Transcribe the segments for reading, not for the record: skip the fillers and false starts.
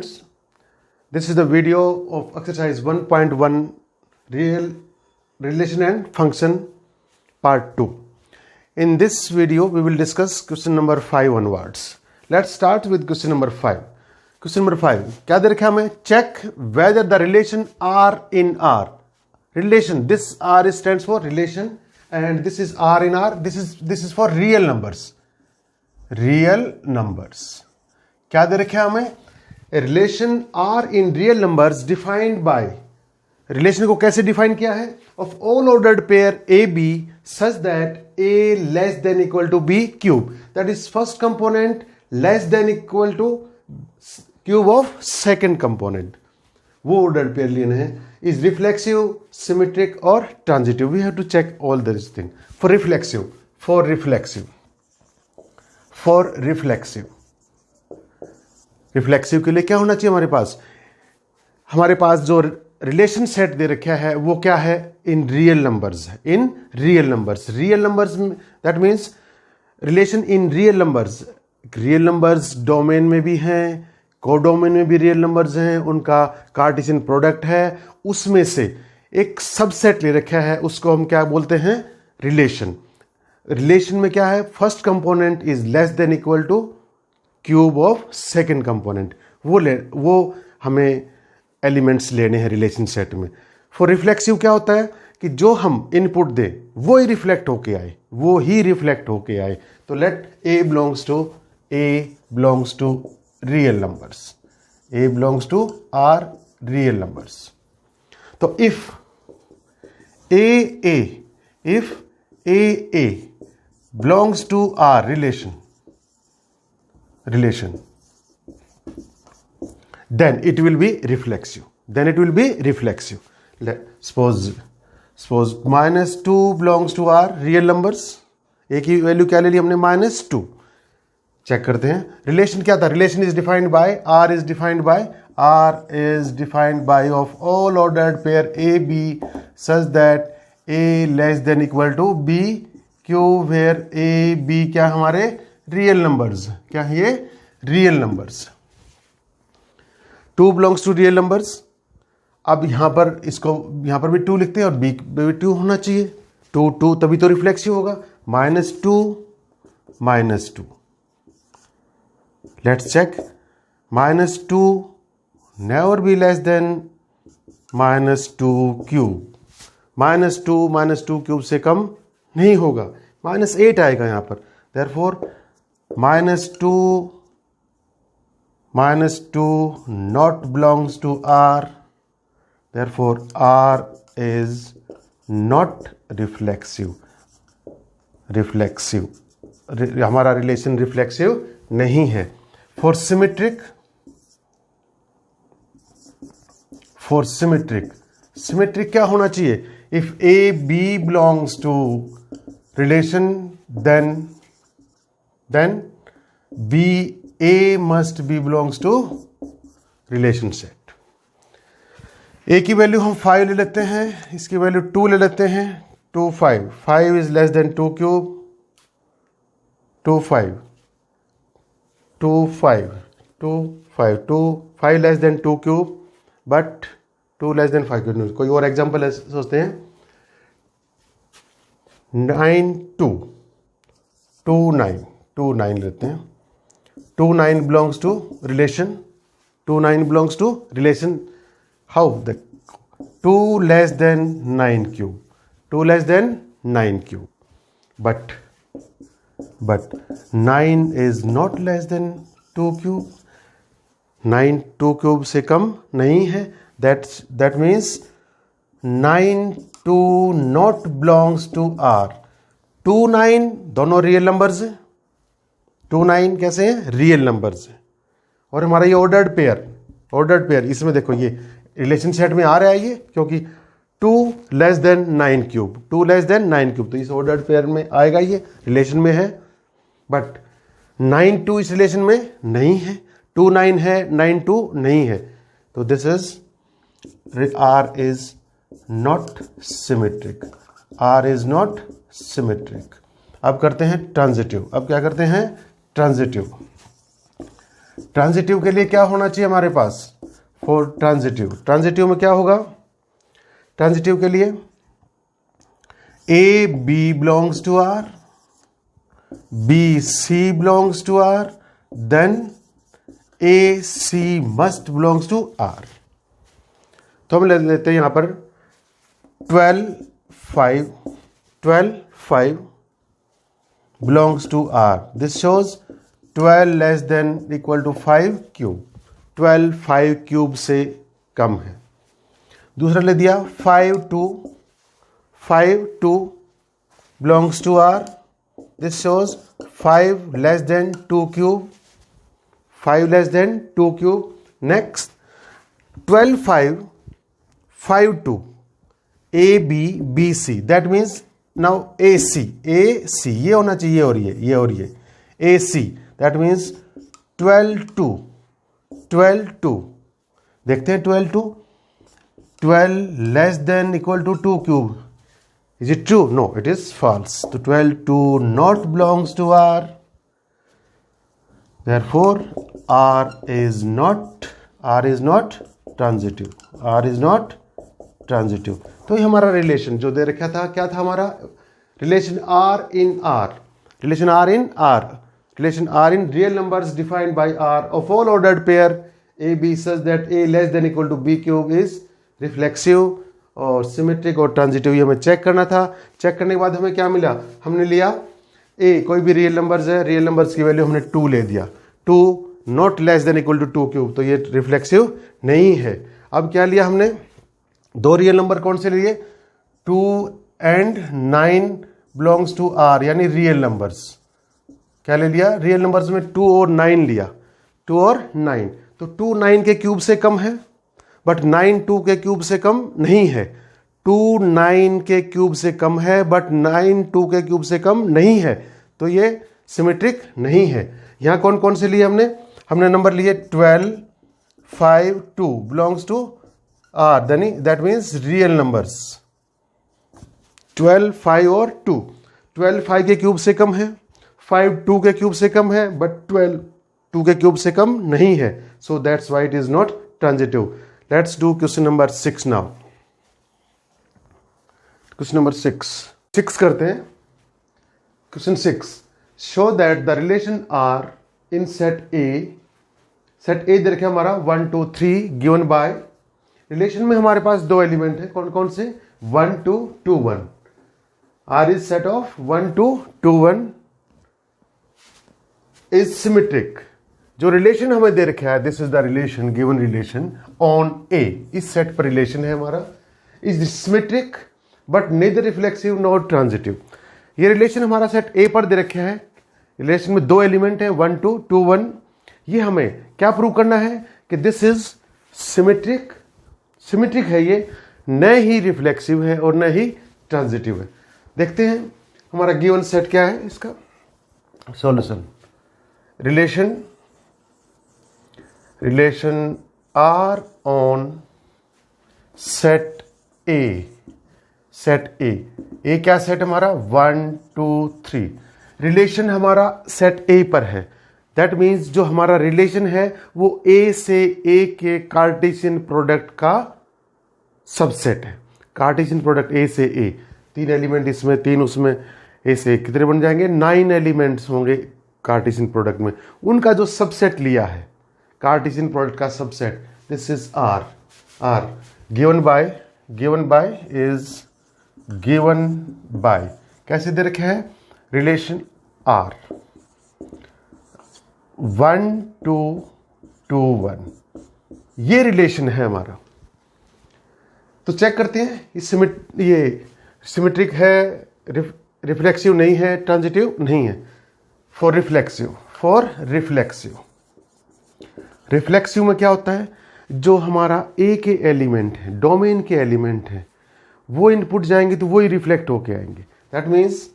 students, this is the video of exercise 1.1 real relation and function part 2. In this video we will discuss question number 5 onwards. Let's start with question number 5. Question number 5 क्या दे रखा है हमें? Check whether the relation R in R. Relation, this R stands for relation and this is R in R. This is for real numbers. Real numbers. क्या दे रखा है हमें? A relation R in real numbers defined by, relation को कैसे define किया है? Of all ordered pair AB such that A less than equal to B cube. That is first component less than equal to cube of second component. वो ordered pair लेना है. Is reflexive, symmetric और transitive. We have to check all these things. For reflexive. Reflexive के लिए क्या होना चाहिए हमारे पास? हमारे पास जो रिलेशन सेट दे रखा है वो क्या है? इन रियल नंबर्स है. In real numbers that means relation in real numbers domain में भी हैं, कोडोमेन में भी रियल नंबर्स हैं, उनका कार्टेशियन प्रोडक्ट है, उसमें से एक सबसेट ले रखा है, उसको हम क्या बोलते हैं? रिलेशन में क्या है? First component is less than equal two cube of second component. वो हमें एलिमेंट्स लेने हैं रिलेशन सेट में. फॉर रिफ्लेक्सिव क्या होता है कि जो हम इनपुट दें वो ही रिफ्लेक्ट होके आए. तो let A belongs to real numbers. A belongs to R real numbers. तो if AA belongs to R relation, then it will be reflexive. Suppose -2 belongs to R real numbers. A की value क्या ले ली हमने? -2. Check करते हैं. Relation क्या था? Relation is defined by R is defined by of all ordered pair AB such that A less than equal to B क्यों? where A B क्या हमारे रियल नंबर्स. क्या है ये? Real numbers. 2 belongs to real numbers. अब यहां पर भी 2 लिखते हैं और B भी 2 होना चाहिए. 2 तभी तो रिफ्लेक्सिव होगा. -2 let's check. -2 never be less than -2 cube. -2 cube से कम नहीं होगा. -8 आएगा यहां पर. Therefore -2 not belongs to R. Therefore R is not reflexive. हमारा रिलेशन रिफ्लेक्सिव नहीं है. For symmetric क्या होना चाहिए? If A B belongs to relation then B A must be belongs to relation set. A की वैल्यू हम 5 ले लेते हैं, इसकी वैल्यू 2 ले लेते हैं. 2 5 is less than 2 cube. 2 5 less than 2 cube but 2 less than 5 cube. कोई और एग्जांपल सोचते हैं. 2 9 लेते हैं. 2 9 belongs to relation. How? The 2 less than 9 cube. But 9 is not less than 2 cube. 9 2 cube से कम नहीं है. That means 9 2 not belongs to R. 2 9 दोनों रियल नंबर्स हैं. 2 9 कैसे हैं? रियल नंबर्स हैं. और हमारा ये ऑर्डर्ड पेयर इसमें देखो ये रिलेशन सेट में आ रहा है ये, क्योंकि 2 less than 9 क्यूब. तो इस ऑर्डर्ड पेयर में आएगा, ये रिलेशन में है. बट 9 2 इस रिलेशन में नहीं है. 2 9 है, 9 2 नहीं है. तो this is R is not symmetric. अब करते हैं ट्रांजिटिव. अब क्या करते हैं? ट्रांजिटिव. ट्रांजिटिव के लिए क्या होना चाहिए हमारे पास? फॉर ट्रांजिटिव में क्या होगा? ट्रांजिटिव के लिए A B belongs to R, B C belongs to R, then A C must belongs to R. तो हम ले लेते हैं यहां पर 12 5 belongs to R. This shows 12 less than equal to 5 cube. 12 5 cube से कम है। दूसरा ले दिया 5 2 belongs to R. This shows 5 less than 2 cube. 5 less than 2 cube. Next 12 5 2 A B B C. That means now AC ये होना चाहिए और ये AC. That means 12 2 देखते हैं 12 less than equal to 2 cube. Is it true? No, it is false. So 12 2 not belongs to R. Therefore R is not transitive. R is not transitive. तो ये हमारा रिलेशन जो दे रखा था, क्या था हमारा? Relation R in R, relation R in real numbers defined by R of all ordered pair A B such that A less than equal to B cube is reflexive और सिमेट्रिक और transitive. ये हमें check करना था। Check करने के बाद हमें क्या मिला? हमने लिया A, कोई भी रियल नंबर्स है, रियल नंबर्स की वैल्यू हमने 2 ले दिया। 2 not less than equal to 2 cube, तो ये रिफ्लेक्सिव नहीं है। अब क्या लिया हमने? दो रियल नंबर कौन से लिए? 2 and 9 बिलोंग्स टू R, यानी रियल नंबर्स। क्या ले लिया? रियल नंबर्स में 2 और 9 लिया। 2 और 9, तो 2 9 के क्यूब से कम है, बट 9 2 के क्यूब से कम नहीं है। 2 9 के क्यूब से कम है, बट 9 2 के क्यूब से कम नहीं है, तो ये सिमेट्रिक नहीं है। यहां कौन कौन से लिए हमने नंबर लिए 12 5 2 belongs to R, that means real numbers 12 5 और 2। 12 5 के क्यूब से कम है, 5 2 के क्यूब से कम है, बट 12 2 के क्यूब से कम नहीं है। So that's why it is not transitive. Let's do question number 6 now. Question number 6 करते हैं। Question 6, show that the relation R in set A दे रखे हमारा 1 2 3 given by, रिलेशन में हमारे पास दो एलिमेंट है, कौन कौन से? 1 2 2 1। R is set of 1 2 2 1 is symmetric। जो रिलेशन हमें दे रखा है, this is the relation, given relation on A, इस सेट पर रिलेशन है हमारा, is symmetric but neither reflexive not transitive. ये रिलेशन हमारा सेट A पर दे रखा है। रिलेशन में दो एलिमेंट है 1 2 2 1। ये हमें क्या प्रूव करना है? कि दिस इज सिमेट्रिक है, ये न ही रिफ्लेक्सिव है और न ही ट्रांजिटिव है। देखते हैं हमारा गिवन सेट क्या है इसका solution. Relation R on set A। A क्या सेट हमारा? 1 2 3। रिलेशन हमारा सेट A पर है। दैट मीन्स जो हमारा रिलेशन है वो A से A के कार्टेशियन प्रोडक्ट का सबसेट है। कार्टेशियन प्रोडक्ट A से A, 3 एलिमेंट इसमें 3 उसमें, A से कितने बन जाएंगे? 9 एलिमेंट्स होंगे कार्टेशियन प्रोडक्ट में। उनका जो सबसेट लिया है, कार्टेशियन प्रोडक्ट का subset, this is R given by कैसे दे रखे हैं? रिलेशन R 1 2 2 1, ये रिलेशन है हमारा। तो चेक करते हैं ये सिमेट्रिक है, रिफ्लेक्सिव नहीं है, ट्रांजिटिव नहीं है। फॉर रिफ्लेक्सिव में क्या होता है? जो हमारा A के एलिमेंट है, डोमेन के एलिमेंट है, वो इनपुट जाएंगे तो वो ही रिफ्लेक्ट होके आएंगे। That means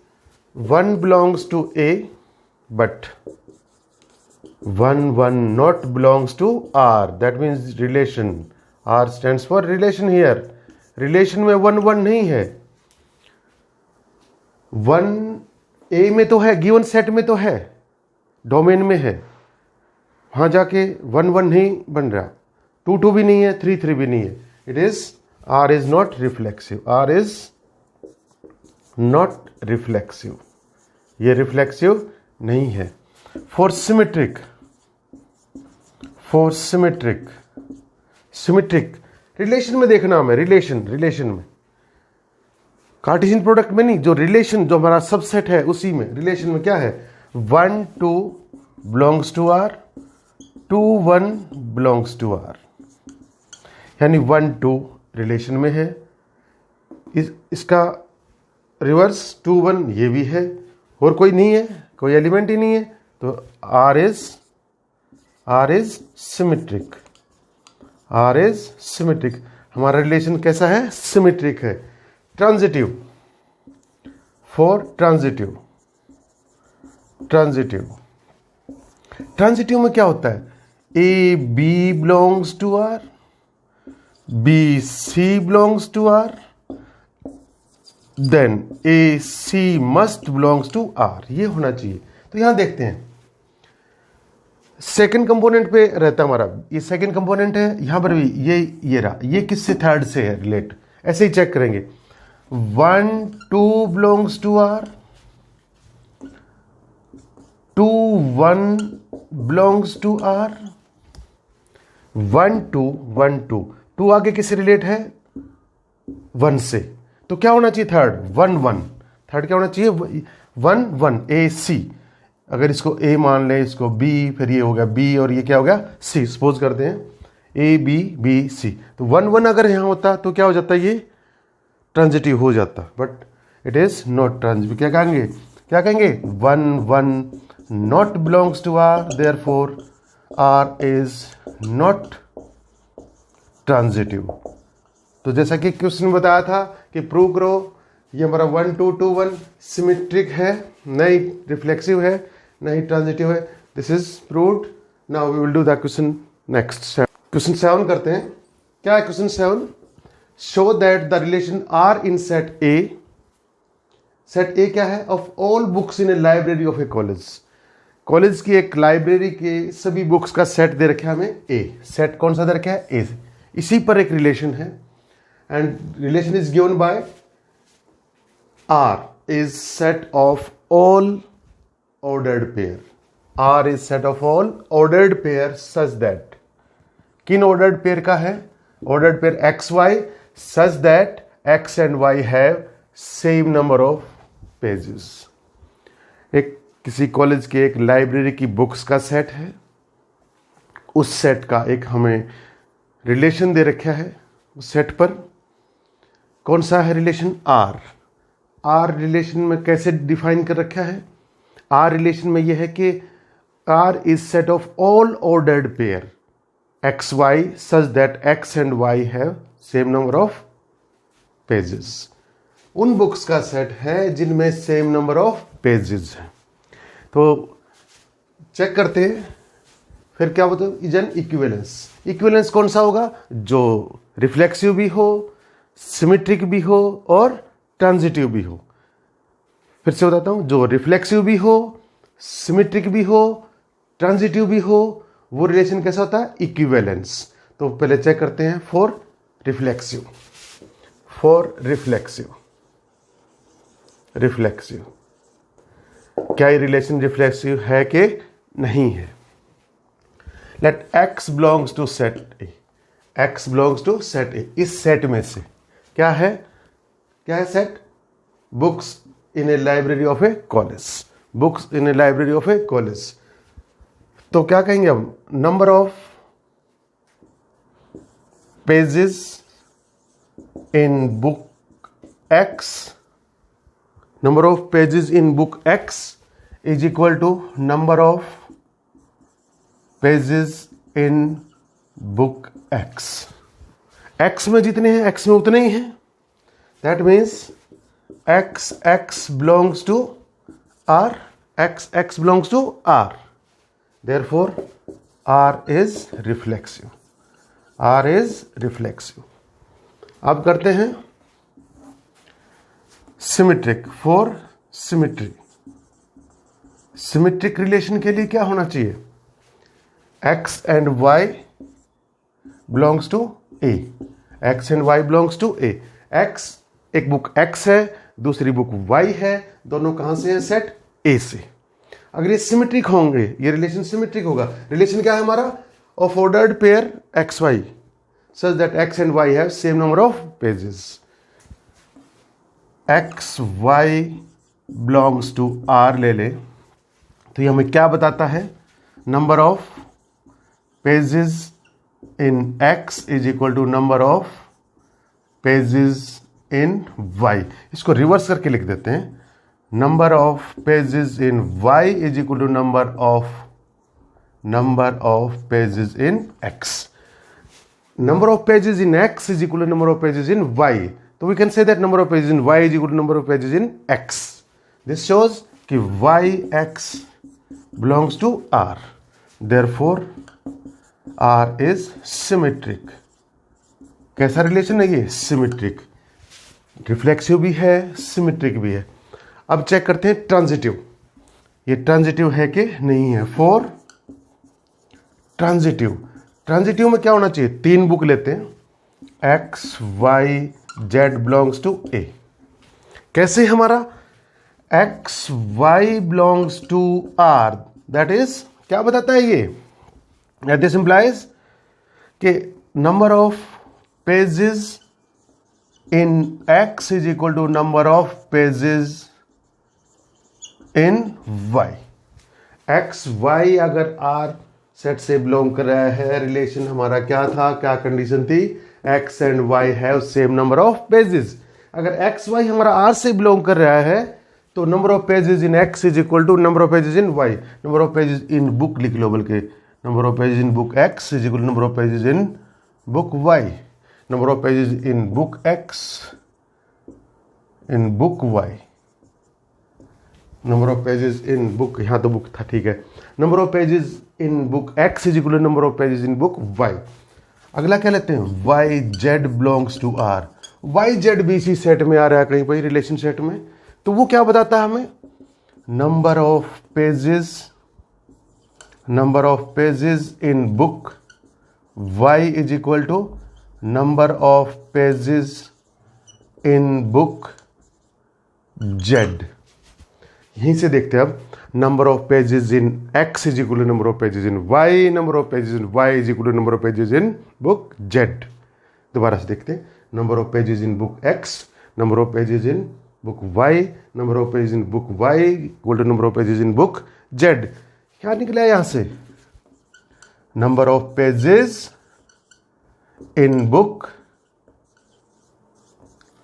1 belongs to A but 1 not belongs to R. That means relation. R stands for relation here. Relation में 1 1 नहीं है। 1 A में तो है, गिवन सेट में तो है, डोमेन में है। वहाँ जाके 1 1 नहीं बन रहा, 2 2 भी नहीं है, 3 3 भी नहीं है. It is R is not reflexive. R is not reflexive. ये रिफ्लेक्सिव नहीं है. फॉर सिमेट्रिक, सिमेट्रिक रिलेशन में देखना हमें, रिलेशन में, कार्टेशियन प्रोडक्ट में नहीं, जो रिलेशन, जो हमारा सबसेट है उसी में. रिलेशन में क्या है, 1 2 belongs to R, 2 1 belongs to R. यानी 1 2 रिलेशन में है, इसका रिवर्स 2 1 ये भी है, और कोई नहीं है, कोई एलिमेंट ही नहीं है, तो R is symmetric. R is symmetric. हमारा रिलेशन कैसा है, सिमेट्रिक है. ट्रांजिटिव, फॉर ट्रांजिटिव में क्या होता है, A B belongs to R, B C belongs to R, then A C must belongs to R. ये होना चाहिए. तो यहां देखते हैं, सेकंड कंपोनेंट पे रहता हमारा, ये सेकंड कंपोनेंट है, यहां पर भी ये रहा, ये किससे, थर्ड से है रिलेट. ऐसे ही चेक करेंगे, 1 2 belongs to R, 2 1 belongs to R, 1 2 2 आगे किससे रिलेट है, 1 से. तो क्या होना चाहिए, थर्ड 1 1. थर्ड क्या होना चाहिए, 1 1 A C. अगर इसको A मान लें, इसको B, फिर ये हो गया B, और ये क्या हो गया C. सपोज करते हैं A B B C. तो 1 1 अगर यहां होता तो क्या हो जाता, ये ट्रांजिटिव हो जाता, but it is not transitive. क्या कहेंगे 1 1 not belongs to R, therefore R is not transitive. तो जैसा कि क्वेश्चन बताया था कि प्रूव करो, ये हमारा 1 2 2 1 सिमेट्रिक है, नहीं रिफ्लेक्सिव है, नहीं ट्रांजिटिव है. This is proved. Now we will do the question next. Question 7 करते हैं. क्या है question 7? Show that the relation R in set A. Set A क्या है, of all books in a library of a college. College की एक library के सभी बुक्स का सेट दे रखा है हमें A. सेट कौन सा दे रखा है, A. इसी पर एक रिलेशन है, and relation is given by R is set of all ordered pair. R is set of all ordered pair such that, किन ordered pair का है, ordered pair x y such that x and y have same number of pages. एक किसी college के एक library की books का set है, उस सेट का एक हमें रिलेशन दे रखा है. उस सेट पर कौन सा है रिलेशन, R. R रिलेशन में कैसे डिफाइन कर रखा है, R रिलेशन में यह है कि R is set of all ordered pair X Y such that X and Y have same number of pages. उन बुक्स का सेट है जिनमें सेम नंबर ऑफ पेजेस है. तो चेक करते हैं, फिर क्या बताओ, इज एन इक्विवेलेंस. इक्विवेलेंस कौन सा होगा, जो रिफ्लेक्सिव भी हो, सिमेट्रिक भी हो और ट्रांजिटिव भी हो. फिर से बताता हूं, जो रिफ्लेक्सिव भी हो, सिमेट्रिक भी हो, ट्रांजिटिव भी हो, वो रिलेशन कैसा होता है, इक्विवेलेंस. तो पहले चेक करते हैं फॉर रिफ्लेक्सिव. क्या ये रिलेशन रिफ्लेक्सिव है कि नहीं है. Let x belongs to set A. x belongs to set A. इस सेट में से क्या है set, books in a library of a college. तो क्या कहेंगे हम, number of pages in book X, number of pages in book X is equal to number of pages in book X. X में जितने हैं X में उतने ही हैं. That means X belongs to R. X belongs to R. Therefore, R is reflexive. अब करते हैं symmetric. For symmetric relation के लिए क्या होना चाहिए, x and y belongs to A, x and y belongs to A। x, एक book x है, दूसरी बुक y है, दोनों कहां से हैं? सेट A से। अगर ये सिमेट्रिक होंगे, ये रिलेशन सिमेट्रिक होगा। रिलेशन क्या है हमारा? Of ordered pair X Y such that X and Y have same number of pages. X Y belongs to R ले ले तो ये हमें क्या बताता है? Number of pages in x is equal to number of pages in y। इसको reverse करके लिख देते हैं। Number of pages in y is equal to number of pages in x। Number of pages in x is equal to number of pages in y। तो we can say that number of pages in y is equal to number of pages in x। This shows कि yx belongs to R, therefore R is symmetric। कैसा relation है ये? Symmetric. Reflexive भी है, symmetric भी है। अब check करते हैं ट्रांजिटिव, ये ट्रांजिटिव है कि नहीं है। फॉर ट्रांजिटिव में क्या होना चाहिए? तीन बुक लेते हैं, X Y Z belongs to A. कैसे हमारा? X Y belongs to R, that is क्या बताता है ये? दिस इंप्लाइज कि number of pages in x is equal to number of pages in y। x y अगर r सेट से belong कर रहा है, रिलेशन हमारा क्या था, क्या कंडीशन थी? x and y have same number of pages. अगर x y हमारा r से बिलोंग कर रहा है तो number of pages in x is equal to number of pages in y। Number of pages in book लिख लो, बल्कि number of pages in book x is equal to number of pages in book y। Number of pages in book x in book y। Number of pages in book, यहां तो book था, ठीक है। Number of pages in book x is equal to number of pages in book y। अगला क्या लेते हैं? y z belongs to r। y z भी इसी सेट में आ रहा है कहीं पर, रिलेशन सेट में। तो वो क्या बताता है हमें? Number of pages in book y is equal to number of pages in book z। यहीं से देखते हैं अब, number of pages in x is equal to number of pages in y, number of pages in y is equal to number of pages in book z। दोबारा से देखते हैं, number of pages in book x, number of pages in book y, number of pages in book y equal to number of pages in book z। क्या निकला यहां से? Number of pages in book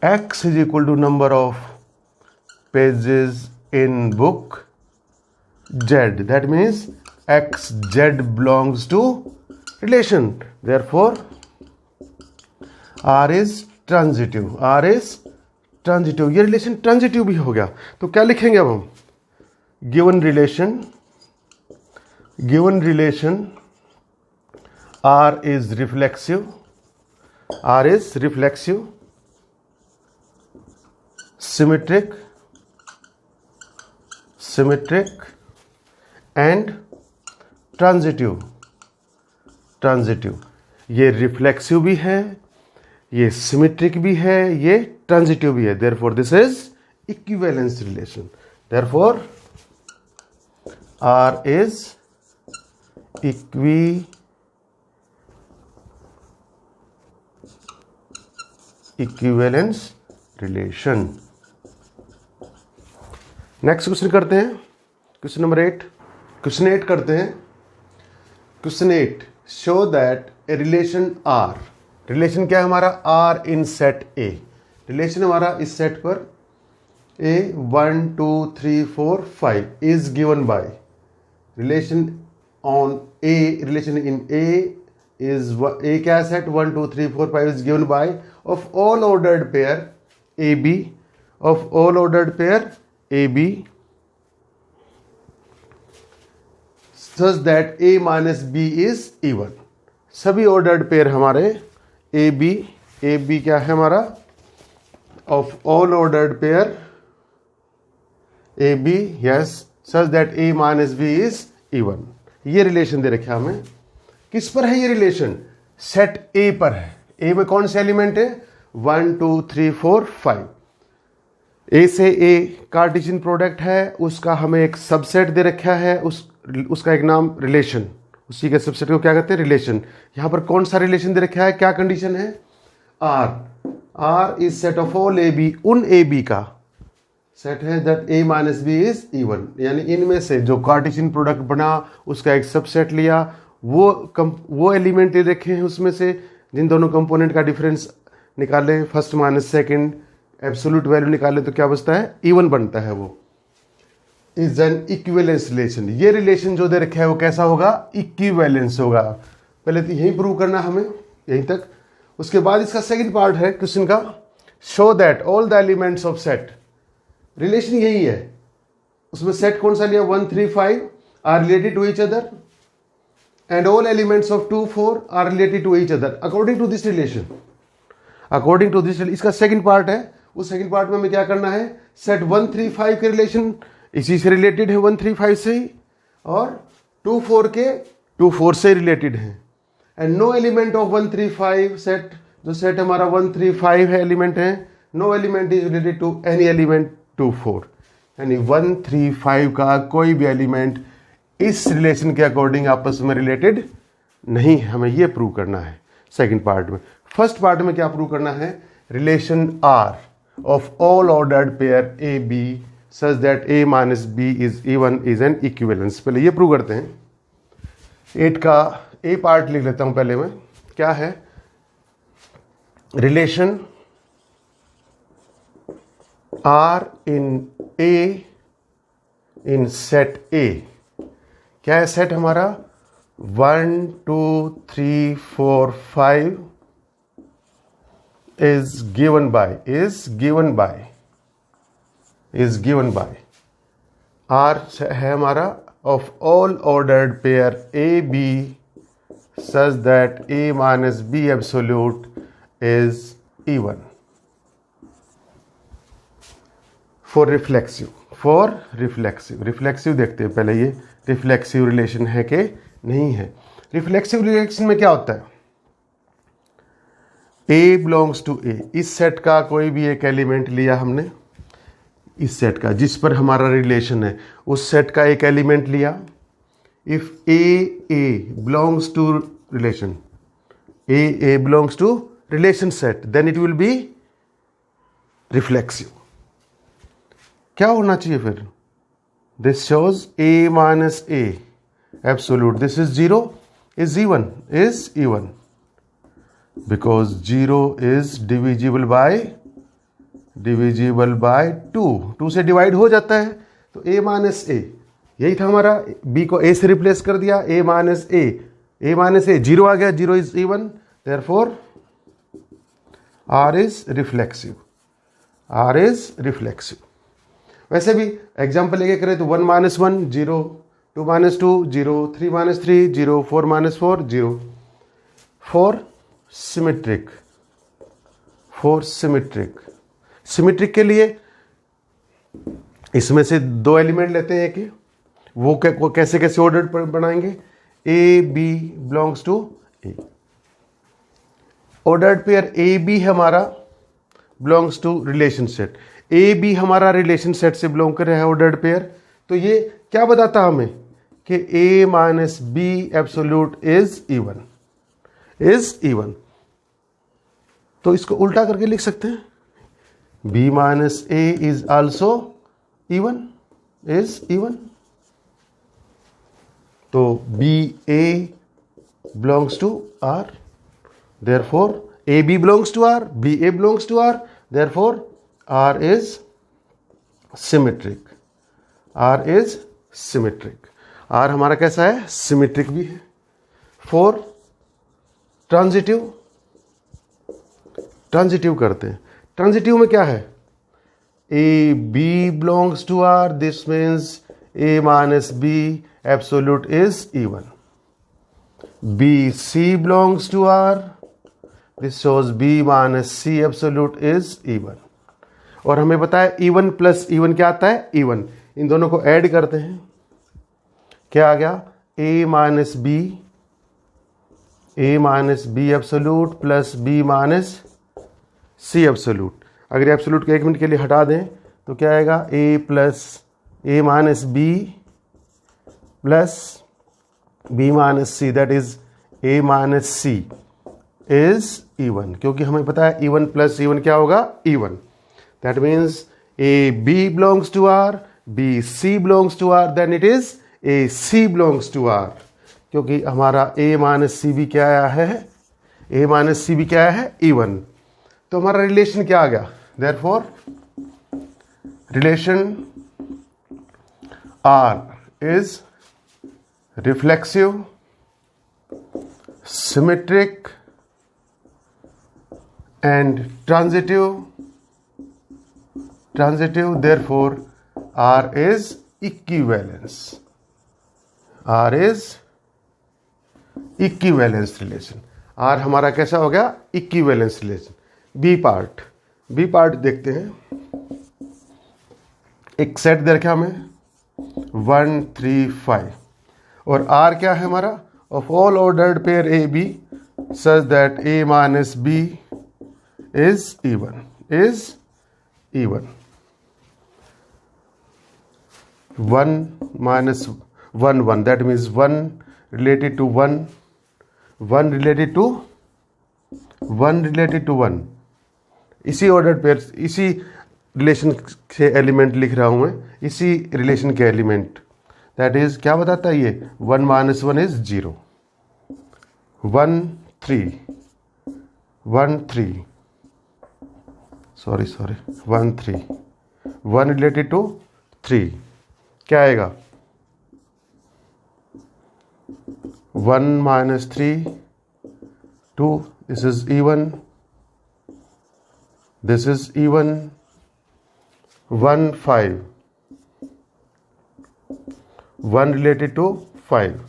x is equal to number of pages in book z। that means x z belongs to relation, therefore r is transitive। ये relation transitive भी हो गया। तो क्या लिखेंगे अब हम? Given relation r is reflexive, symmetric and transitive। ये रिफ्लेक्सिव भी है, ये सिमेट्रिक भी है, ये ट्रांजिटिव भी है। Therefore this is equivalence relation. Therefore R is equivalence relation. Next question करते हैं, क्वेश्चन नंबर 8। क्वेश्चन 8 करते हैं। Question 8, show that a relation R, relation क्या है हमारा? R in set A। Relation हमारा इस सेट पर A 1 2 3 4 5 is given by relation on A, relation in A is A क्या set 1 2 3 4 5 is given by of all ordered pair AB, of all ordered pair AB such that A minus B is even। सभी ordered pair हमारे AB क्या है हमारा? Of all ordered pair AB, yes, such that A minus B is even। ये relation दे रखा हमें। किस पर है ये रिलेशन? सेट ए पर है। ए में कौन से एलिमेंट है? 1 2 3 4 5। ए से ए कार्टेशियन प्रोडक्ट है, उसका हमें एक सबसेट दे रखा है, उसका एक नाम रिलेशन, उसी के सबसेट को क्या कहते हैं? रिलेशन। यहां पर कौन सा रिलेशन दे रखा है? क्या कंडीशन है? R is set of all A B, उन ए बी का सेट है that A minus B is even, यानी इनमें से जो कार्टेशियन प्रोडक्ट बना उसका एक सबसेट लिया, वो एलिमेंट दे रखे हैं उसमें से जिन दोनों कंपोनेंट का डिफरेंस निकाले, first minus second, absolute value निकाले तो क्या बचता है? इवन बनता है। वो इज एन इक्विवेलेंस रिलेशन। ये रिलेशन जो दे रखा है वो कैसा होगा? इक्विवेलेंस होगा। पहले तो यही प्रूव करना हमें, यहीं तक। उसके बाद इसका सेकंड पार्ट है क्वेश्चन का, show that all the elements of set. Relation यही है, उसमें सेट कौन सा लिया? 1 3 5 are related to each other and all elements of 2 4 are related to each other according to this relation. According to this, इसका second part है। उस second part में हमें क्या करना है? सेट 1 3 5 के रिलेशन इसी से रिलेटेड है, 1 3 5 से ही, और 2 4 के 2 4 से रिलेटेड है। And no element of 1 3 5 set, जो सेट हमारा 1 3 5 है एलिमेंट है, no element is related to any element 2 4, यानी 1 3 5 का कोई भी एलिमेंट इस रिलेशन के अकॉर्डिंग आपस में रिलेटेड नहीं है। हमें यह प्रूव करना है सेकंड पार्ट में। फर्स्ट पार्ट में क्या प्रूव करना है? Relation R of all ordered pair A B such that A minus B is even is an equivalence. पहले ये प्रूव करते हैं। 8 का ए पार्ट लिख लेता हूं पहले मैं। क्या है? Relation are in A in set A. क्या है सेट हमारा? 1 2 3 4 5 is given by R है हमारा of all ordered pair A B such that A minus B absolute is even for reflexive देखते हैं पहले ये रिफ्लेक्सिव रिलेशन है कि नहीं है। रिफ्लेक्सिव रिलेशन में क्या होता है? A बिलोंग्स टू A, इस सेट का कोई भी एक एलिमेंट लिया हमने, इस सेट का जिस पर हमारा रिलेशन है, उस सेट का एक एलिमेंट लिया। If A belongs to relation, A belongs to relation set, then it will be reflexive. क्या होना चाहिए फिर? This shows A minus A absolute, this is 0 is even because 0 is divisible by 2 से divide हो जाता है। तो a माइनस ए, यही था हमारा। b को a से रिप्लेस कर दिया, a माइनस ए 0 आ गया, 0 is even, therefore r is reflexive. वैसे भी एग्जाम्पल लेके करें तो 1 minus 1 0, 2 minus 2 0, 3 minus 3 0, 4 minus 4 0। For symmetric के लिए इसमें से 2 एलिमेंट लेते हैं कि वो कैसे ऑर्डर बनाएंगे? A B belongs to A. Ordered pair A B हमारा belongs to relation set, A B हमारा रिलेशन सेट से बिलोंग कर रहा है ऑर्डर्ड पेयर। तो ये क्या बताता हमें कि A minus B absolute is even. तो इसको उल्टा करके लिख सकते हैं, b minus A is also even. तो B A belongs to R, therefore A B belongs to R, B A belongs to R, therefore R is symmetric. आर हमारा कैसा है? सिमेट्रिक भी है। फॉर ट्रांजिटिव करते हैं। ट्रांजिटिव में क्या है? A B belongs to R, this means A minus B absolute is even. B C belongs to R, this shows B minus C absolute is even. और हमें पता है इवन प्लस इवन क्या आता है? इवन। इन दोनों को ऐड करते हैं, क्या आ गया? a minus B A minus B absolute plus B minus C absolute. अगर एब्सोल्यूट को 1 मिनट के लिए हटा दें तो क्या आएगा, A plus A minus B plus B minus C, that is A minus C is even, क्योंकि हमें पता है इवन प्लस इवन क्या होगा, even. That means A B belongs to R, B C belongs to R, then it is A C belongs to R, क्योंकि हमारा ए minus सी भी क्या आया है, ए माइनस सी भी क्या आया है, इवन। तो हमारा रिलेशन क्या आ गया, therefore relation R is reflexive, symmetric and transitive, therefore R is equivalence. R is equivalence relation. R हमारा कैसा हो गया, equivalence relation. B पार्ट देखते हैं। एक सेट दे रखा हमें 1 3 5 और R क्या है हमारा, of all ordered pair A B such that A minus B is even, 1 minus 1 1, that means 1 related to 1, 1 related to 1। इसी ऑर्डर्ड पेयर, इसी रिलेशन के एलिमेंट लिख रहा हूं मैं, इसी रिलेशन के एलिमेंट, दैट इज क्या बताता है ये, 1 minus 1 is 0, 1 3 1 3 sorry 1 3, 1 related to 3 क्या आएगा, 1 minus 3 2, this is even, this is even, 1 5, 1 related to 5,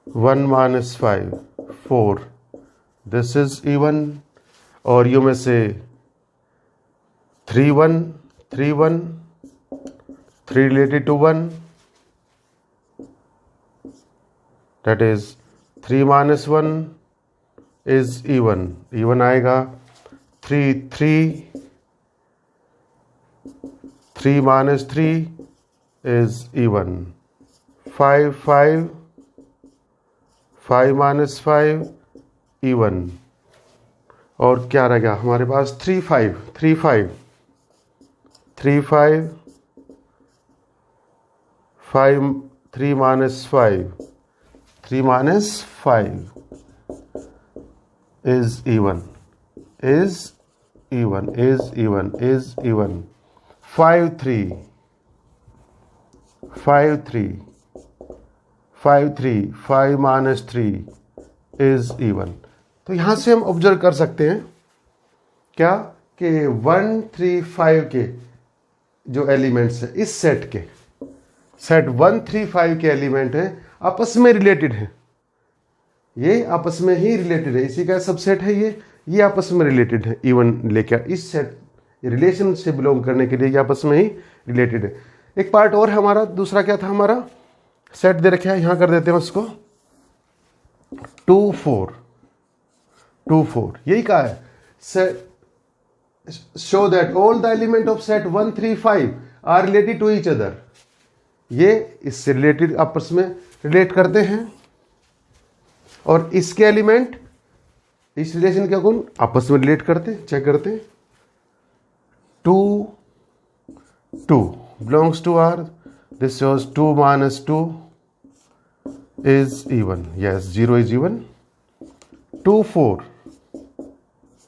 1 minus 5 4, this is even, और यू में से 3 1 3 1, 3 related to 1, that is 3 minus 1 is even आएगा, 3 3 3 minus 3 is even, 5 5 5 minus 5 even, और क्या रह गया हमारे पास, 3 5 3 5 3 5 5 3 minus 5 3 minus 5 is even 5 3 5 3 5 3 5 minus 3 is even। तो यहां से हम ऑब्जर्व कर सकते हैं क्या कि 1 3 5 के जो एलिमेंट्स हैं इस सेट के, सेट 1 3 5 के एलिमेंट हैं आपस में रिलेटेड हैं, ये आपस में ही रिलेटेड है, इसी का सबसेट है ये आपस में रिलेटेड है, इवन लेकर इस सेट रिलेशन से बिलोंग करने के लिए ये आपस में ही रिलेटेड है। एक पार्ट और है हमारा, दूसरा क्या था हमारा, सेट दे रखा है, यहां कर देते हैं उसको 2 4 2 4, यही कहा है, set show that all the element of set 1 3 5 are related to each other, ये इससे रिलेटेड आपस में रिलेट करते हैं, और इसके एलिमेंट इस रिलेशन के गुण आपस में रिलेट करते हैं, चेक करते हैं। 2 2 belongs to R, this shows 2 minus 2 is even, yes 0 is even, 2 4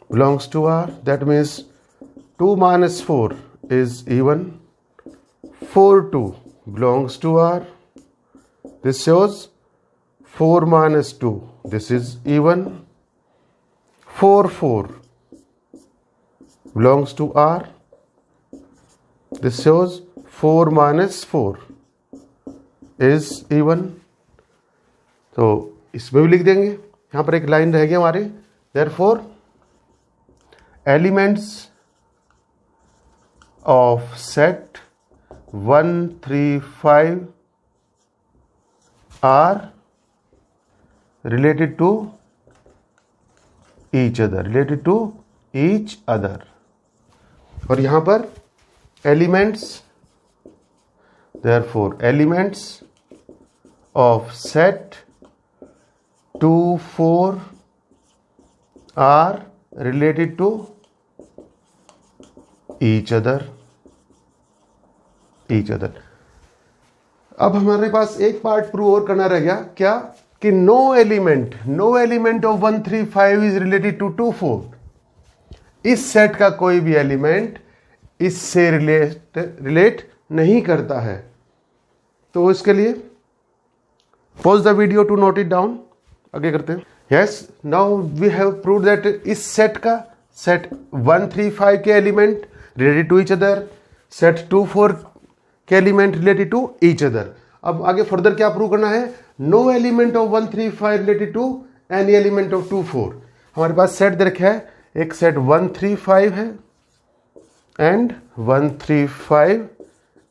belongs to R, that means 2 minus 4 is even, 4 2 belongs to R, this shows 4 minus 2, this is even, 4 4 belongs to R, this shows 4 minus 4 is even। तो इसमें भी लिख देंगे, यहां पर एक line रह गया हमारे, therefore elements of set 1 3 5 are related to each other, related to each other. और यहां पर elements, therefore elements of set 2 4 are related to each other. अब हमारे पास एक पार्ट प्रूव और करना रह गया, क्या कि no element of 1 3 5 is related to 2 4. इस सेट का कोई भी एलिमेंट इससे रिलेट नहीं करता है. तो इसके लिए pause the video to note it down. आगे करते हैं. Yes, now we have prove that इस सेट का सेट 1 3 5 के element related to each other, set 2 4 के element related to each other. अब आगे फर्दर क्या प्रूव करना है? No element of 1 3 5 related to any element of 2 4. हमारे पास सेट दे रखा है, एक सेट 1 3 5 है एंड 1 3 5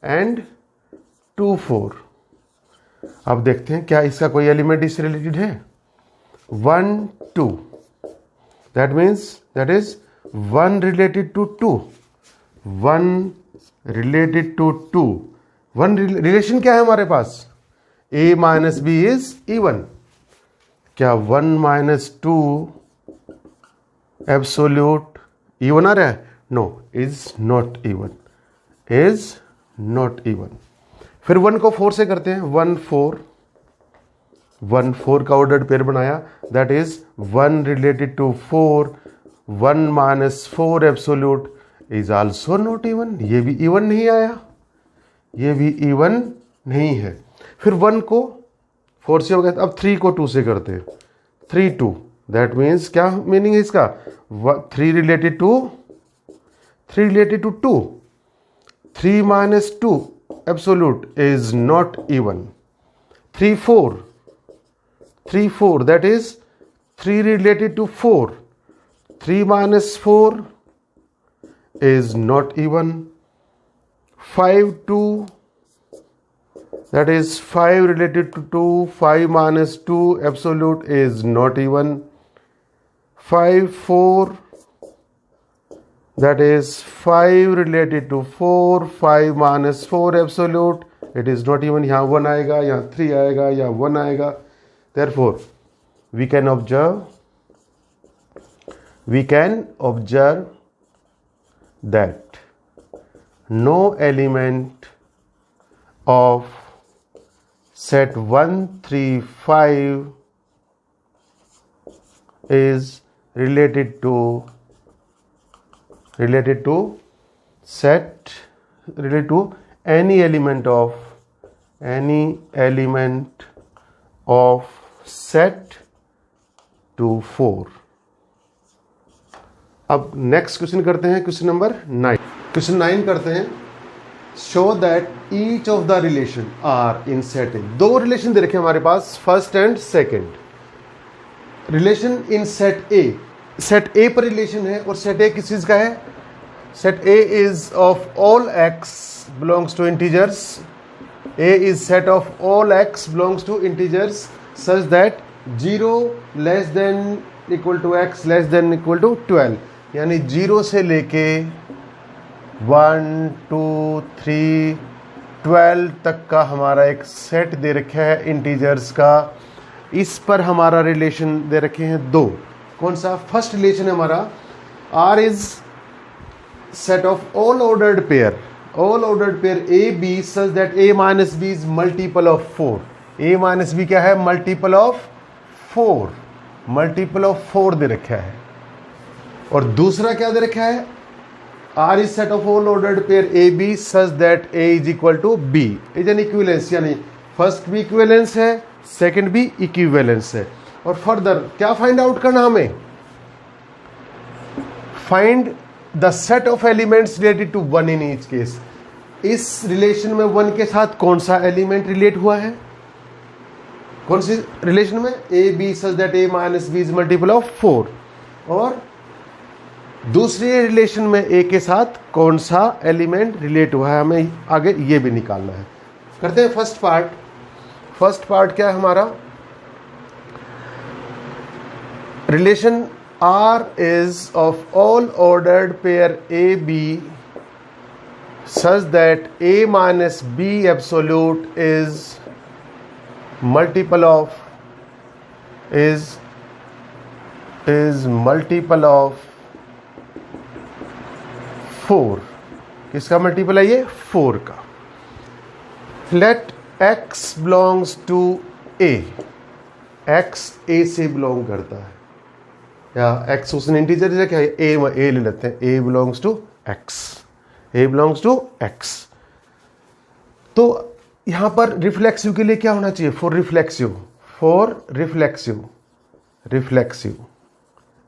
एंड 2 4. अब देखते हैं क्या इसका कोई एलिमेंट इससे रिलेटेड है. 1 2, that means that is 1 related to 2, 1 related to 2. 1 relation क्या है हमारे पास? a minus B is even. क्या 1 माइनस 2 एब्सोल्यूट इवन आ रहा है? No, is not even, is not even. फिर 1 को 4 से करते हैं. 1 4 का ऑर्डर्ड पेयर बनाया, that is 1 related to 4. 1 minus 4 absolute is also not even. ये भी इवन नहीं आया, ये भी इवन नहीं है. फिर 1 को 4 से हो गया. अब 3 को 2 से करते हैं. 3 2, दैट मीन्स क्या मीनिंग है इसका? 3 related to 2. 3 minus 2 absolute is not even. 3 4, that is 3 related to 4. 3 minus 4 is not even. 5 2, that is 5 related to 2. 5 minus 2 absolute is not even. 5 4, that is 5 related to 4. 5 minus 4 absolute, it is not even. यहाँ 1 आएगा, यहाँ 3 आएगा, यहाँ 1 आएगा. Therefore we can observe that no element of set 1 3 5 is related to any element of set 2 4. अब next question करते हैं, question number 9. Question 9 करते हैं. Show that each of the relation are in set A. 2 relation दे रखे हमारे पास, first and second. Relation in set A. Set A पर रिलेशन है, और सेट ए किस चीज का है? Set A is of all X belongs to integers. A is set of all X belongs to integers such that 0 less than equal to X less than equal to 12. यानी 0 से लेके 1 2 3 12 तक का हमारा एक सेट दे रखा है इंटीजर्स का. इस पर हमारा रिलेशन दे रखे हैं 2. कौन सा? फर्स्ट रिलेशन है हमारा R is set of all ordered pair A B such that a minus B is multiple of 4. a minus B क्या है? मल्टीपल ऑफ 4 दे रखा है. और दूसरा क्या दे रखा है? R is set of all ordered pair A B such that A is equal to B is an equivalence. यानी फर्स्ट भी इक्विवेलेंस है, सेकंड भी इक्विवेलेंस है. और फर्दर क्या फाइंड आउट करना हमें? Find the set of elements related to 1 in each case. इस रिलेशन में 1 के साथ कौन सा एलिमेंट रिलेट हुआ है? कौन सी रिलेशन में? A B such that A minus B is multiple of 4. और दूसरी रिलेशन में ए के साथ कौन सा एलिमेंट रिलेट हुआ है, हमें आगे ये भी निकालना है. करते हैं फर्स्ट पार्ट क्या है हमारा? relation R is of all ordered pair AB such that A minus B absolute is multiple of 4. किसका मल्टीपल है ये? 4 का. Let x belongs to A. x A से बिलोंग करता है, या x उसने इंटीजर है क्या? A ले लेते हैं. A belongs to x. A belongs to x. तो यहां पर रिफ्लेक्सिव के लिए क्या होना चाहिए?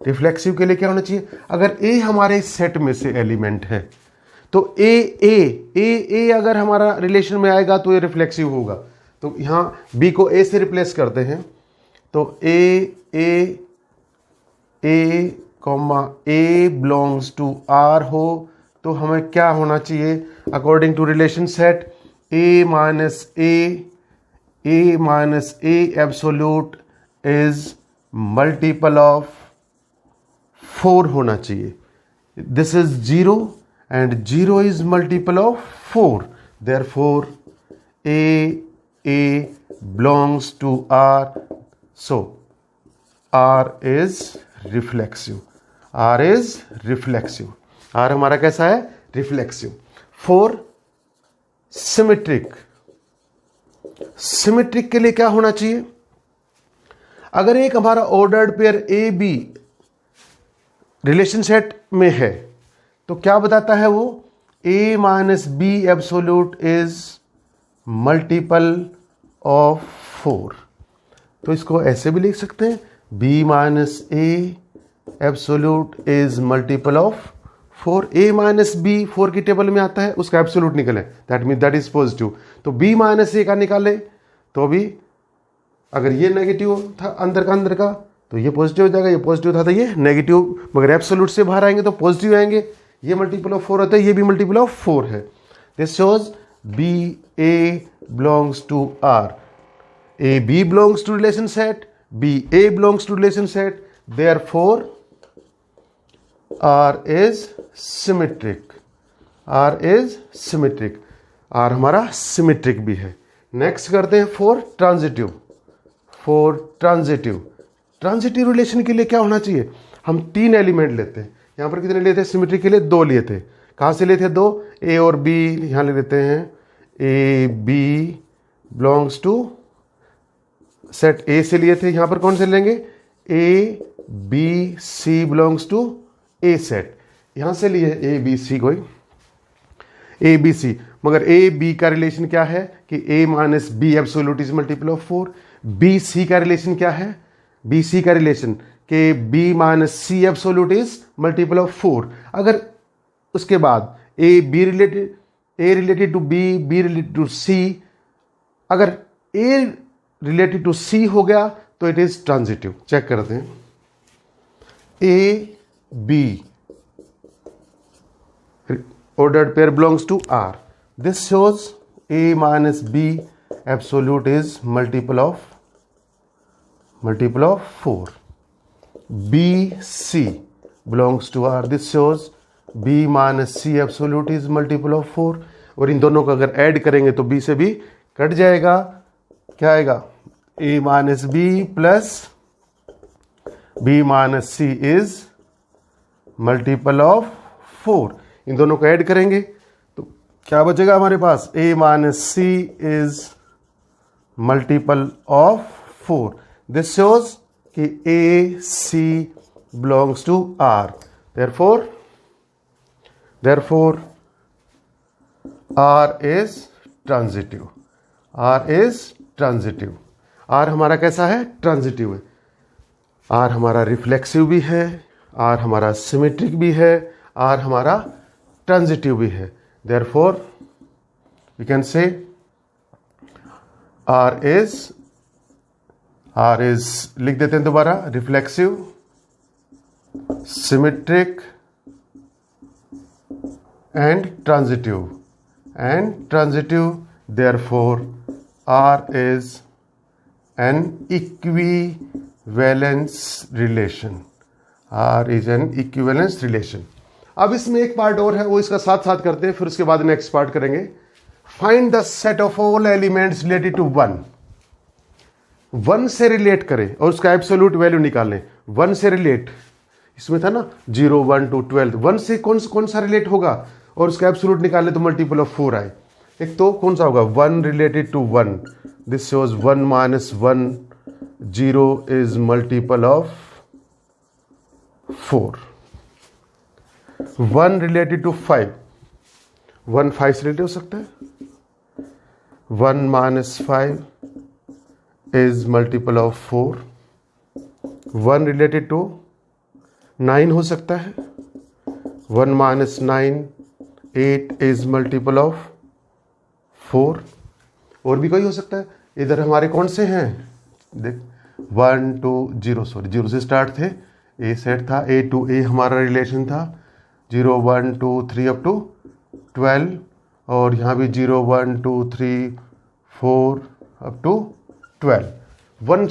रिफ्लेक्सिव के लिए क्या होना चाहिए? अगर A हमारे सेट में से एलिमेंट है तो A अगर हमारा रिलेशन में आएगा तो ये रिफ्लेक्सिव होगा. तो यहां B को A से रिप्लेस करते हैं. तो A बिलोंग्स टू R हो तो हमें क्या होना चाहिए? According to relation set A minus A absolute is multiple of 4 होना चाहिए. This is 0 and 0 is multiple of 4. Therefore A belongs to R. So R is reflexive. R हमारा कैसा है? रिफ्लेक्सिव. 4 सिमेट्रिक के लिए क्या होना चाहिए? अगर एक हमारा ordered pair A B relation set में है तो क्या बताता है वो? A minus B absolute is multiple of 4. तो इसको ऐसे भी लिख सकते हैं, B minus A absolute is multiple of 4. A minus B 4 की टेबल में आता है, उसका एब्सोल्यूट निकले, that mean that is positive. तो B माइनस A का निकाले तो भी अगर ये नेगेटिव था अंदर का तो ये पॉजिटिव हो जाएगा, ये पॉजिटिव था तो ये नेगेटिव, मगर एब्सोल्यूट से बाहर आएंगे तो पॉजिटिव आएंगे. ये मल्टीपल ऑफ 4 होता है, ये भी मल्टीपल ऑफ 4 है. This shows BA belongs to R. AB belongs to relation set, BA belongs to relation set, therefore R is symmetric. R हमारा सिमेट्रिक भी है. नेक्स्ट करते हैं फॉर ट्रांजिटिव रिलेशन के लिए क्या होना चाहिए? हम 3 एलिमेंट लेते हैं. यहां पर कितने लिए थे? सिमेट्री के लिए 2 लिए थे. कहां से लिए थे? 2. A और B यहां ले लेते हैं. A B belongs to set A से लिए थे, यहां पर कौन से लेंगे? A B C belongs to A set. यहां से लिए A B C कोई A B C, मगर A B का रिलेशन क्या है कि A minus B absolute is multiple of 4. B C का रिलेशन क्या है? B C का रिलेशन कि B minus C absolute is multiple of 4. अगर उसके बाद A related to B related to C, अगर A रिलेटेड टू C हो गया तो इट इज ट्रांजिटिव. चेक करते हैं. A B ordered pair belongs to R. This shows A minus B absolute is multiple of 4. B C belongs to R. This shows B minus C absolute is multiple of 4. और इन दोनों को अगर add करेंगे तो B से B cut जाएगा. क्या आएगा? A minus B plus B minus C is multiple of 4. इन दोनों को ऐड करेंगे तो क्या बचेगा हमारे पास? A minus C is multiple of 4. This shows कि A C belongs to R. therefore R is transitive. R हमारा कैसा है? ट्रांजिटिव है. R हमारा रिफ्लेक्सिव भी है, R हमारा सिमेट्रिक भी है, R हमारा ट्रांजिटिव भी है. therefore we can say R is लिख देते हैं दोबारा, reflexive, symmetric and transitive. therefore R is an equivalent equivalence relation. R is an equivalence relation. अब इसमें एक पार्ट और है, वो इसका साथ साथ करते हैं, फिर उसके बाद नेक्स्ट पार्ट करेंगे। Find the set of all elements related to one. One से रिलेट करें और उसका एब्सोल्यूट वैल्यू निकालें। वन से रिलेट, इसमें था ना 0 1 2 12, वन से कौन सा रिलेट होगा और उसका एब्सोल्यूट निकालें तो मल्टीपल ऑफ 4 आए। एक तो कौन सा होगा, one related to one, this shows 1 - 1, 0 is multiple of 4। 1 related to 5, 1 5 से रिलेटेड हो सकता है। 1 - 5 is multiple of 4। 1 related to 9 हो सकता है। 1 - 9, 8 is multiple of 4। और भी कोई हो सकता है। इधर हमारे कौन से हैं, देख 1 2 0, सॉरी 0 से स्टार्ट थे, ए सेट था, ए टू ए हमारा रिलेशन था, 0 1 2 3 अप टू 12, और यहाँ भी 0 1 2 3 4 अप टू 12। वन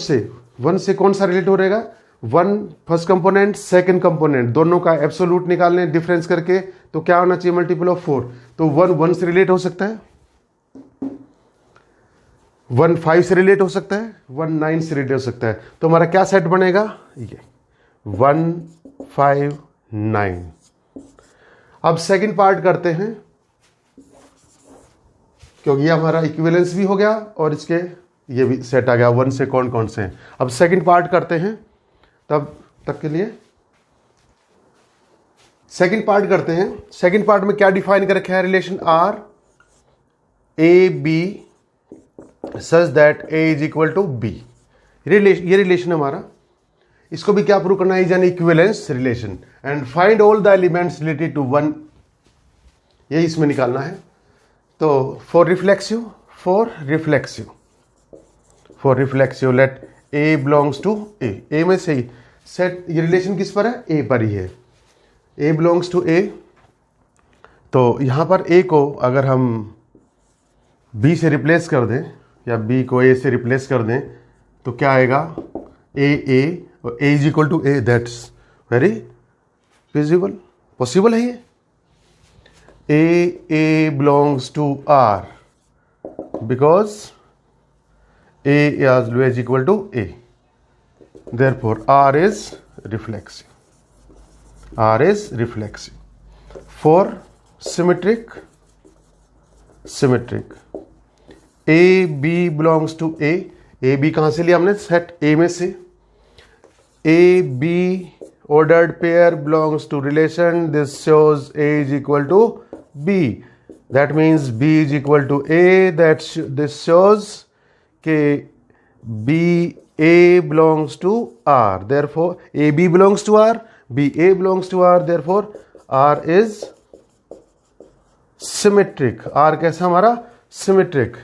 से कौन सा रिलेट हो रहेगा, 1 फर्स्ट कंपोनेंट, सेकंड कंपोनेंट, दोनों का एब्सोल्यूट निकालने डिफरेंस करके, तो क्या होना चाहिए, मल्टीपल ऑफ 4। तो 1 से रिलेट हो सकता है, 1 5 से रिलेट हो सकता है, 1 9 से रिलेट हो सकता है। तो हमारा क्या सेट बनेगा, ये 1 5 9। अब सेकंड पार्ट करते हैं, क्योंकि ये हमारा इक्विवेलेंस भी हो गया और इसके ये भी सेट आ गया, 1 से कौन कौन से हैं। अब सेकंड पार्ट करते हैं, तब तक के लिए सेकंड पार्ट करते हैं। सेकंड पार्ट में क्या डिफाइन कर रखा है, relation R A B such that A is equal to B. ये रिलेशन हमारा, इसको भी क्या प्रूव करना है, is an equivalence relation and find all the elements related to one. यही इसमें निकालना है। तो for reflexive let A belongs to A में से ही सेट, ये रिलेशन किस पर है, ए पर ही है। ए बिलोंग्स टू ए, तो यहां पर ए को अगर हम बी से रिप्लेस कर दें या बी को ए से रिप्लेस कर दें तो क्या आएगा, ए और A is equal to A. That's very feasible, possible है ये। A belongs to R because A is always equal to A. Therefore, R is reflexive. For symmetric, A, B belongs to A. A, B कहाँ से लिया हमने, set A में से। A, B ordered pair belongs to relation. This shows A is equal to B. That means B is equal to A. This shows कि B A belongs to R, therefore A B belongs to R, B A belongs to R, therefore R is symmetric. आर कैसा हमारा, symmetric.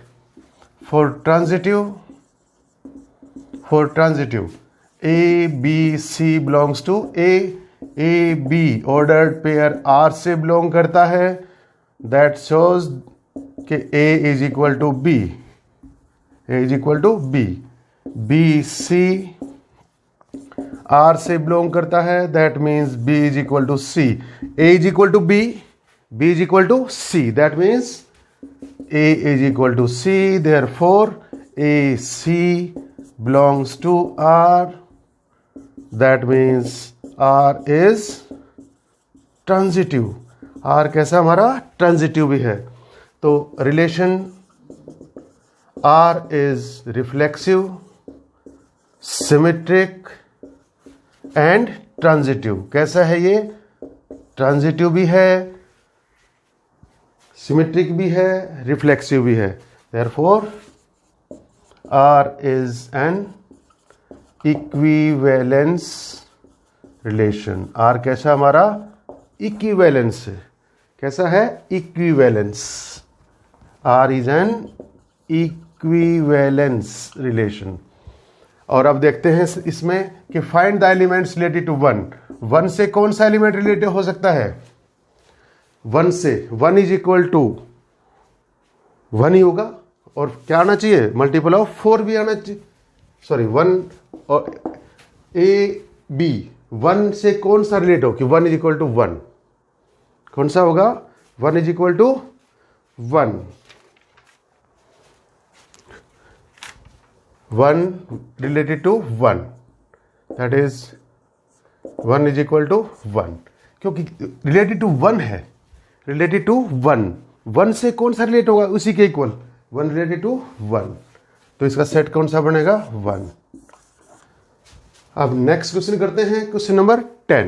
For transitive A B C belongs to A B ordered pair R से belong करता है। That shows कि A is equal to B, A is equal to B. B C R से belong करता है, that means B is equal to C. A is equal to B, B is equal to C. That means A is equal to C. Therefore, AC belongs to R. That means R is transitive. R कैसा हमारा, transitive भी है। तो relation R is reflexive, symmetric and transitive. कैसा है ये, transitive भी है, सिमेट्रिक भी है, रिफ्लेक्सिव भी है। Therefore, R is an equivalence relation. R कैसा हमारा, इक्विवेलेंस है। कैसा है, equivalence. R is an equivalence relation. और अब देखते हैं इसमें कि find the elements related to one. One से कौन सा एलिमेंट रिलेटेड हो सकता है, वन से 1 इज इक्वल टू 1 ही होगा, और क्या आना चाहिए, मल्टीपल ऑफ 4 भी आना चाहिए। सॉरी 1 और ए बी, 1 से कौन सा रिलेट हो कि 1 इज इक्वल टू 1, कौन सा होगा? 1 is equal to 1, 1 related to 1, that is 1 is equal to 1, क्योंकि रिलेटेड टू 1 है, रिलेटेड टू 1, 1 से कौन सा रिलेट होगा? उसी के इक्वल, 1 रिलेटेड टू 1, तो इसका सेट कौन सा बनेगा? 1। अब नेक्स्ट क्वेश्चन करते हैं, क्वेश्चन नंबर 10।